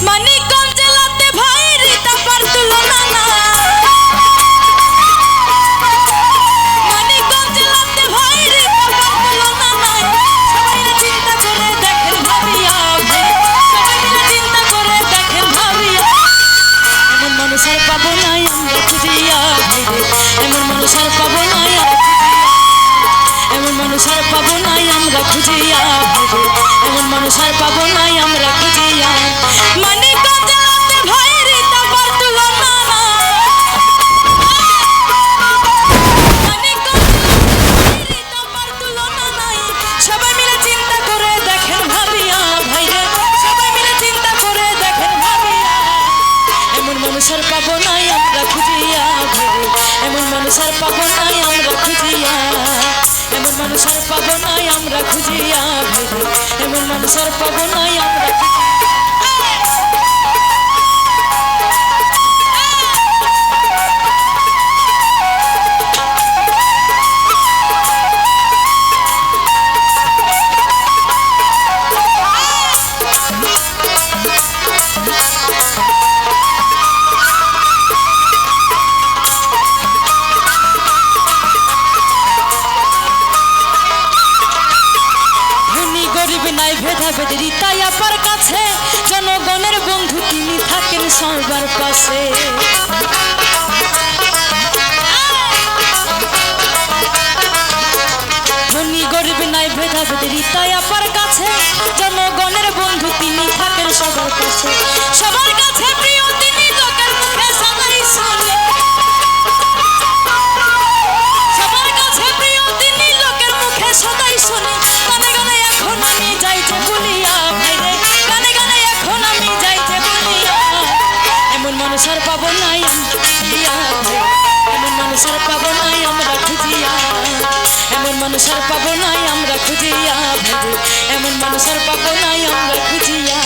মানিকগঞ্জ জেলাতে ভাই রিতা পার তুলনা না। মানিকগঞ্জ জেলাতে ভাই রিতা পার তুলনা নাই। সবাই চিন্তা করে দেখেন ভাবিয়া ভাই, সবাই মিলে চিন্তা করে দেখেন ভাবিয়া। এমন মানুষ আর পাবো নাই আমরা খুঁজিয়া ভাই রে, এমন মানুষ আর পাবো নাই আমরা খুঁজিয়া। এমন মানুষ আর পাবো নাই আমরা খুঁজিয়া ভাই রে, এমন মানুষ আর পাবো নাই আমরা খুঁজিয়া। মানিকগঞ্জ জেলাতে ভাই রিতা পার তুলনা না। মানিকগঞ্জ জেলাতে রিতা পার তুলনা নাই। সবাই মিলে চিন্তা করে দেখেন ভাবিয়া ভাই রে, সবাই মিলে চিন্তা করে দেখেন ভাবিয়া। এমন মানুষ আর পাবো নাই আমরা খুঁজিয়া ভাই রে, এমন মানুষ আর পাবো নাই আমরা খুঁজিয়া। এমন মানুষ আর পাবো নাই আমরা খুঁজিয়া ভাই রে, এমন মানুষ আর পাবো নাই আমরা খুঁজিয়া। নাই ভেদাভেদ রিতা আপার কাছে, জনগণের বন্ধু তিনি থাকেন সবার পাশে। ধনী গরিব নাই ভেদাভেদ রিতা আপার কাছে, জনগণের বন্ধু তিনি থাকেন সবার পাশে। সবার কাছে প্রিয় তিনি, লোকের মুখে সদাই শুনে। সবার কাছে প্রিয় তিনি, লোকের মুখে সদাই শুনে। গানে গানে এখন আমি যাইতে বলিয়া ভাই রে, গানে গানে এখন আমি যাইতে বলিয়া। এমন মানুষ আর পাবো নাই আমরা খুঁজিয়া ভাই, এমন মানুষ আর পাবো নাই আমরা খুঁজিয়া। এমন মানুষ আর পাবো নাই আমরা খুঁজিয়া ভাই, এমন মানুষ আর পাবো নাই আমরা খুঁজিয়া।